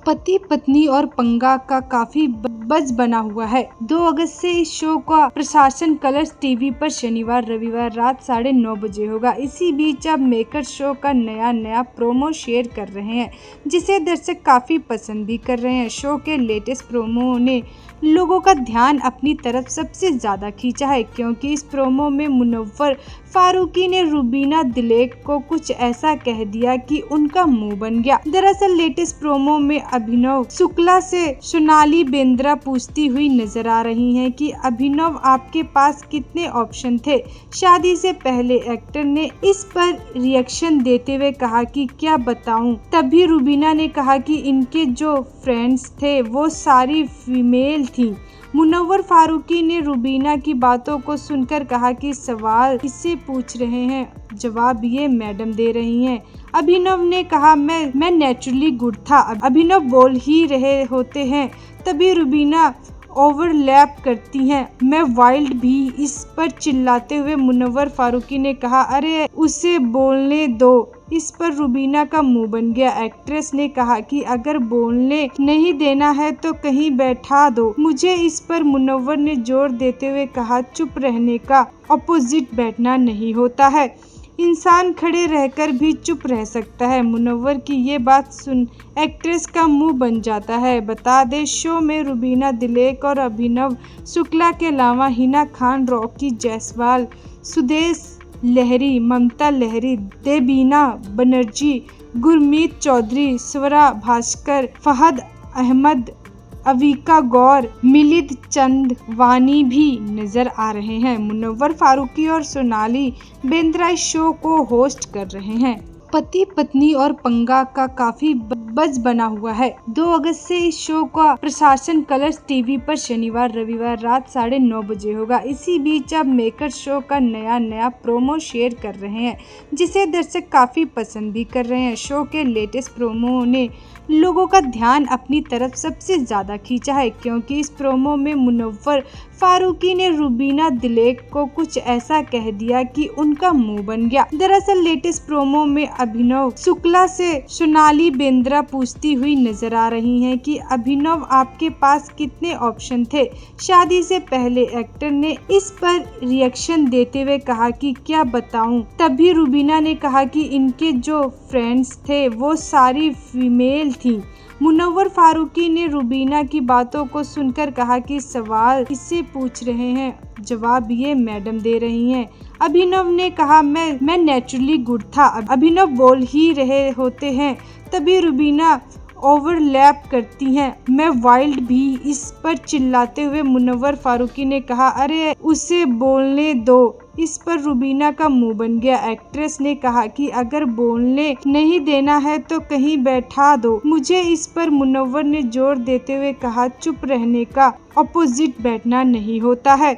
पति पत्नी और पंगा का काफी बज़ बना हुआ है। 2 अगस्त से इस शो का प्रसारण कलर्स टीवी पर शनिवार रविवार रात 9:30 बजे होगा। इसी बीच अब मेकर्स शो का नया प्रोमो शेयर कर रहे हैं, जिसे दर्शक काफी पसंद भी कर रहे हैं। शो के लेटेस्ट प्रोमो ने लोगों का ध्यान अपनी तरफ सबसे ज्यादा खींचा है, क्योंकि इस प्रोमो में मुनव्वर फारूकी ने रुबीना दिलेक को कुछ ऐसा कह दिया कि उनका मुंह बन गया। दरअसल लेटेस्ट प्रोमो में अभिनव शुक्ला से सोनाली बेंद्रा पूछती हुई नजर आ रही हैं कि अभिनव आपके पास कितने ऑप्शन थे। शादी से पहले एक्टर ने इस पर रिएक्शन देते हुए कहा कि क्या बताऊं। तभी रुबीना ने कहा कि इनके जो फ्रेंड्स थे वो सारी फीमेल थी। मुनव्वर फारूकी ने रुबीना की बातों को सुनकर कहा कि सवाल इससे पूछ रहे हैं, जवाब ये मैडम दे रही हैं। अभिनव ने कहा मैं नेचुरली गुड था। अभिनव बोल ही रहे होते हैं, तभी रुबीना ओवरलैप करती हैं, मैं वाइल्ड भी। इस पर चिल्लाते हुए मुनव्वर फारूकी ने कहा, अरे उसे बोलने दो। इस पर रुबीना का मुंह बन गया। एक्ट्रेस ने कहा कि अगर बोलने नहीं देना है तो कहीं बैठा दो मुझे। इस पर मुनव्वर ने जोर देते हुए कहा, चुप रहने का अपोजिट बैठना नहीं होता है, इंसान खड़े रहकर भी चुप रह सकता है। मुनव्वर की ये बात सुन एक्ट्रेस का मुंह बन जाता है। बता दें, शो में रुबीना दिलेक और अभिनव शुक्ला के अलावा हिना खान, रॉकी जायसवाल, सुदेश लहरी, ममता लहरी, देबीना बनर्जी, गुरमीत चौधरी, स्वरा भास्कर, फहद अहमद, अविका गौर, मिलिंद चंद वानी भी नजर आ रहे हैं। मुनव्वर फारूकी और सोनाली बेंद्रा इस शो को होस्ट कर रहे हैं। पति पत्नी और पंगा का काफी बज़ बना हुआ है। 2 अगस्त से इस शो का प्रसारण कलर्स टीवी पर शनिवार रविवार रात 9:30 बजे होगा। इसी बीच अब मेकर्स शो का नया प्रोमो शेयर कर रहे हैं, जिसे दर्शक काफी पसंद भी कर रहे हैं। शो के लेटेस्ट प्रोमो ने लोगों का ध्यान अपनी तरफ सबसे ज्यादा खींचा है, क्योंकि इस प्रोमो में मुनव्वर फारूकी ने रुबीना दिलेक को कुछ ऐसा कह दिया कि उनका मुंह बन गया। दरअसल लेटेस्ट प्रोमो में अभिनव शुक्ला से सोनाली बेंद्रा पूछती हुई नजर आ रही हैं कि अभिनव आपके पास कितने ऑप्शन थे। शादी से पहले एक्टर ने इस पर रिएक्शन देते हुए कहा कि क्या बताऊं। तभी रुबीना ने कहा कि इनके जो फ्रेंड्स थे वो सारी फीमेल थी। मुनव्वर फारूकी ने रुबीना की बातों को सुनकर कहा कि सवाल इससे पूछ रहे हैं, जवाब ये मैडम दे रही हैं। अभिनव ने कहा मैं नेचुरली गुड था। अभिनव बोल ही रहे होते हैं, तभी रुबीना ओवरलैप करती हैं, मैं वाइल्ड भी। इस पर चिल्लाते हुए मुनव्वर फारूकी ने कहा, अरे उसे बोलने दो। इस पर रुबीना का मुंह बन गया। एक्ट्रेस ने कहा कि अगर बोलने नहीं देना है तो कहीं बैठा दो मुझे। इस पर मुनव्वर ने जोर देते हुए कहा, चुप रहने का अपोजिट बैठना नहीं होता है,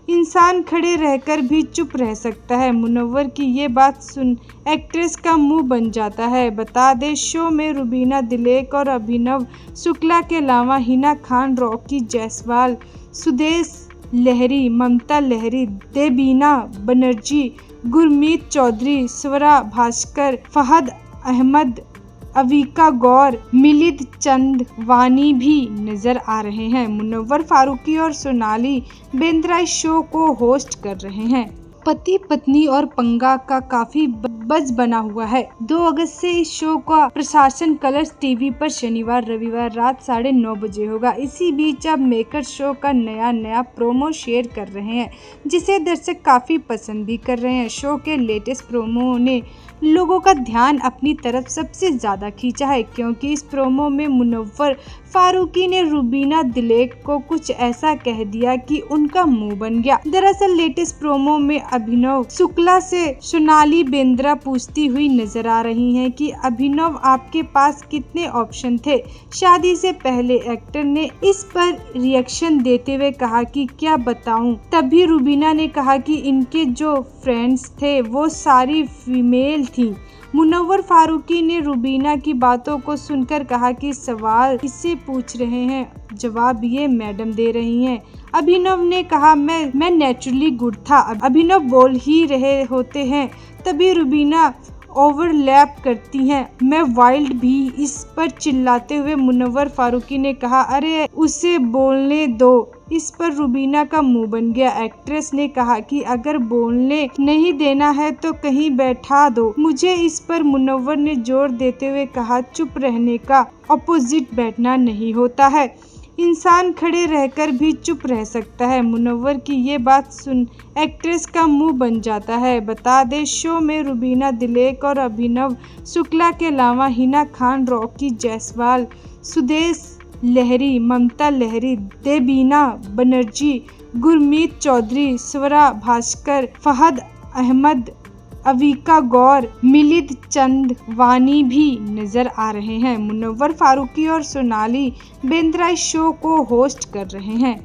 इंसान खड़े रहकर भी चुप रह सकता है। मुनव्वर की ये बात सुन एक्ट्रेस का मुंह बन जाता है। बता दें, शो में रुबीना दिलेक और अभिनव शुक्ला के अलावा हिना खान, रॉकी जायसवाल, सुदेश लहरी, ममता लहरी, देबीना बनर्जी, गुरमीत चौधरी, स्वरा भास्कर, फहद अहमद, अविका गौर, मिलिंद चंद वानी भी नजर आ रहे हैं। मुनव्वर फारूकी और सोनाली बेंद्रा इस शो को होस्ट कर रहे हैं। पति पत्नी और पंगा का काफी बज़ बना हुआ है। 2 अगस्त से इस शो का प्रसारण कलर्स टीवी पर शनिवार रविवार रात 9:30 बजे होगा। इसी बीच अब मेकर्स शो का नया प्रोमो शेयर कर रहे हैं, जिसे दर्शक काफी पसंद भी कर रहे हैं। शो के लेटेस्ट प्रोमो ने लोगों का ध्यान अपनी तरफ सबसे ज्यादा खींचा है, क्योंकि इस प्रोमो में मुनव्वर फारूकी ने रुबीना दिलेक को कुछ ऐसा कह दिया कि उनका मुंह बन गया। दरअसल लेटेस्ट प्रोमो में अभिनव शुक्ला से सोनाली बेंद्रा पूछती हुई नजर आ रही हैं कि अभिनव आपके पास कितने ऑप्शन थे। शादी से पहले एक्टर ने इस पर रिएक्शन देते हुए कहा कि क्या बताऊं। तभी रुबीना ने कहा कि इनके जो फ्रेंड्स थे वो सारी फीमेल थी। मुनव्वर फारूकी ने रुबीना की बातों को सुनकर कहा कि सवाल इससे पूछ रहे हैं, जवाब ये मैडम दे रही हैं। अभिनव ने कहा मैं नेचुरली गुड था। अभिनव बोल ही रहे होते हैं, तभी रुबीना ओवरलैप करती हैं। मैं वाइल्ड भी, इस पर चिल्लाते हुए मुनव्वर फारूकी ने कहा, अरे उसे बोलने दो। इस पर रुबीना का मुंह बन गया। एक्ट्रेस ने कहा कि अगर बोलने नहीं देना है तो कहीं बैठा दो मुझे। इस पर मुनव्वर ने जोर देते हुए कहा, चुप रहने का अपोजिट बैठना नहीं होता है, इंसान खड़े रहकर भी चुप रह सकता है। मुनव्वर की ये बात सुन एक्ट्रेस का मुंह बन जाता है। बता दे, शो में रुबीना दिलेक और अभिनव शुक्ला के अलावा हिना खान, रॉकी जायसवाल, सुदेश लहरी, ममता लहरी, देबीना बनर्जी, गुरमीत चौधरी, स्वरा भास्कर, फहद अहमद, अविका गौर, मिलिंद चंदवानी भी नजर आ रहे हैं। मुनव्वर फारूकी और सोनाली बेंद्रा इस शो को होस्ट कर रहे हैं।